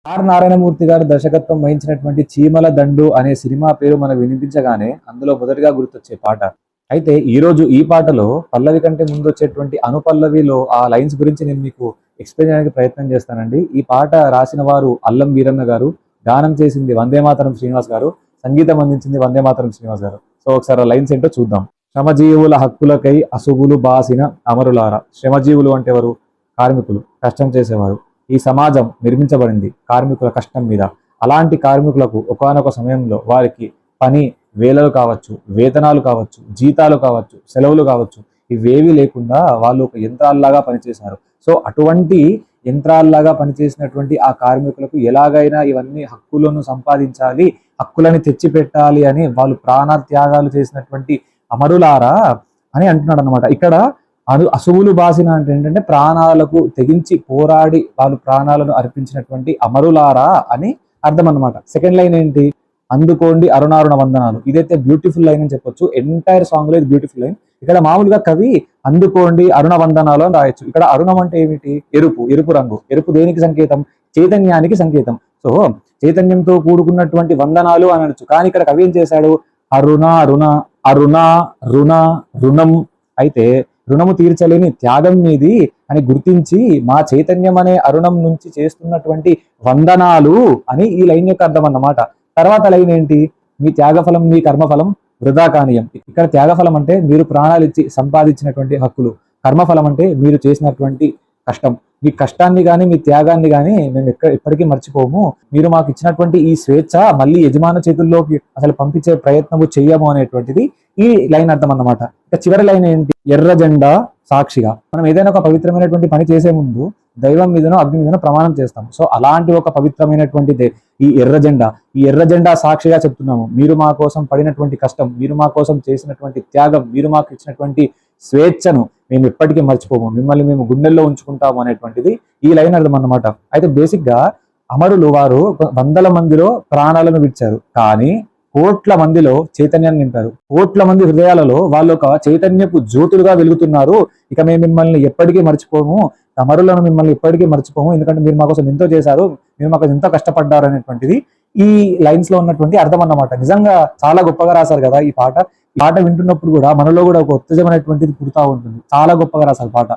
నారాయణమూర్తి గారు దర్శకత్వం వహించినటువంటి చీమల దండు అనే సినిమా పేరు మనకు వినిపించగానే అందులో మొదటిగా గుర్తొచ్చే పాట. అయితే ఈ రోజు ఈ పాటలో పల్లవి కంటే ముందు వచ్చేటువంటి అనుపల్లవిలో ఆ లైన్స్ గురించి నేను మీకు ఎక్స్ప్లెయిన్ చేయడానికి ప్రయత్నం చేస్తానండి. ఈ పాట రాసిన వారు అల్లం వీరన్న గారు, గానం చేసింది వందేమాతరం శ్రీనివాస్ గారు, సంగీతం అందించింది వందేమాతరం శ్రీనివాస్ గారు. సో ఒకసారి ఆ లైన్స్ ఏంటో చూద్దాం. శ్రమజీవుల హక్కులకై అసుగులు బాసిన అమరులారా. శ్రమజీవులు అంటే ఎవరు? కార్మికులు, కష్టం చేసేవారు. ఈ సమాజం నిర్మించబడింది కార్మికుల కష్టం మీద. అలాంటి కార్మికులకు ఒకానొక సమయంలో వారికి పని వేలలు కావచ్చు, వేతనాలు కావచ్చు, జీతాలు కావచ్చు, సెలవులు కావచ్చు, ఇవేవి లేకుండా వాళ్ళు ఒక యంత్రాల్లాగా పనిచేశారు. సో అటువంటి యంత్రాల్లాగా పనిచేసినటువంటి ఆ కార్మికులకు ఎలాగైనా ఇవన్నీ హక్కులను సంపాదించాలి, హక్కులని తెచ్చిపెట్టాలి అని వాళ్ళు ప్రాణత్యాగాలు చేసినటువంటి అమరులారా అని అంటున్నాడు అనమాట. ఇక్కడ అసువులు బాసిన అంటే ఏంటంటే ప్రాణాలకు తెగించి పోరాడి వాళ్ళు ప్రాణాలను అర్పించినటువంటి అమరులారా అని అర్థం అన్నమాట. సెకండ్ లైన్ ఏంటి? అందుకోండి అరుణారుణ వందనాలు. ఇదైతే బ్యూటిఫుల్ లైన్ అని చెప్పొచ్చు. ఎంటైర్ సాంగ్ లో ఇది బ్యూటిఫుల్ లైన్. ఇక్కడ మామూలుగా కవి అందుకోండి అరుణ వందనాలు అని రాయొచ్చు. ఇక్కడ అరుణం అంటే ఏమిటి? ఎరుపు, ఎరుపు రంగు. ఎరుపు దేనికి సంకేతం? చైతన్యానికి సంకేతం. సో చైతన్యంతో కూడుకున్నటువంటి వందనాలు అని అనొచ్చు. కానీ ఇక్కడ కవి ఏం చేశాడు? అరుణ రుణ, అరుణ రుణ రుణం. అయితే రుణము తీర్చలేని త్యాగం మీది అని గుర్తించి మా చైతన్యం అనే అరుణం నుంచి చేస్తున్నటువంటి వందనాలు అని ఈ లైన్ యొక్క అర్థం అన్నమాట. తర్వాత లైన్ ఏంటి? మీ త్యాగఫలం మీ కర్మఫలం వృధా కానీయం. ఇక్కడ త్యాగఫలం అంటే మీరు ప్రాణాలు ఇచ్చి సంపాదించినటువంటి హక్కులు, కర్మఫలం అంటే మీరు చేసినటువంటి కష్టం. మీ కష్టాన్ని కానీ మీ త్యాగాన్ని కానీ మేము ఎప్పటికీ మర్చిపోము. మీరు మాకు ఇచ్చినటువంటి ఈ స్వేచ్ఛ మళ్ళీ యజమాన చేతుల్లోకి అసలు పంపించే ప్రయత్నము చెయ్యము అనేటువంటిది ఈ లైన్ అర్థం అన్నమాట. ఇక చివరి లైన్ ఏంటి? ఎర్ర జెండా సాక్షిగా. మనం ఏదైనా ఒక పవిత్రమైనటువంటి పని చేసే ముందు దైవం మీదనో అగ్ని మీదనో ప్రమాణం చేస్తాం. సో అలాంటి ఒక పవిత్రమైనటువంటి ఈ ఎర్ర జెండా, ఈ ఎర్ర జెండా సాక్షిగా చెప్తున్నాము, మీరు మా కోసం పడినటువంటి కష్టం, మీరు మా కోసం చేసినటువంటి త్యాగం, మీరు మాకు ఇచ్చినటువంటి స్వేచ్ఛను మేము ఎప్పటికీ మర్చిపోము, మిమ్మల్ని మేము గుండెల్లో ఉంచుకుంటాము అనేటువంటిది ఈ లైన్ అర్థం అన్నమాట. అయితే బేసిక్ గా అమరులు వారు వందల మందిలో ప్రాణాలను విడిచారు, కానీ కోట్ల మందిలో చైతన్యాన్ని నింపారు. కోట్ల మంది హృదయాలలో వాళ్ళు ఒక చైతన్యపు జ్యోతులుగా వెలుగుతున్నారు. ఇక మేము మిమ్మల్ని ఎప్పటికీ మర్చిపోము, అమరులను మిమ్మల్ని ఎప్పటికీ మర్చిపోము, ఎందుకంటే మీరు మా కోసం ఎంతో చేశారు, మీరు మాకు ఎంతో కష్టపడ్డారు అనేటువంటిది ఈ లైన్స్ లో ఉన్నటువంటి అర్థం అన్నమాట. నిజంగా చాలా గొప్పగా రాశారు కదా ఈ పాట. ఈ పాట వింటున్నప్పుడు కూడా మనలో కూడా ఒక ఉత్తేజం అనేటువంటిది పుడతా ఉంటుంది. చాలా గొప్పగా రాశారు పాట.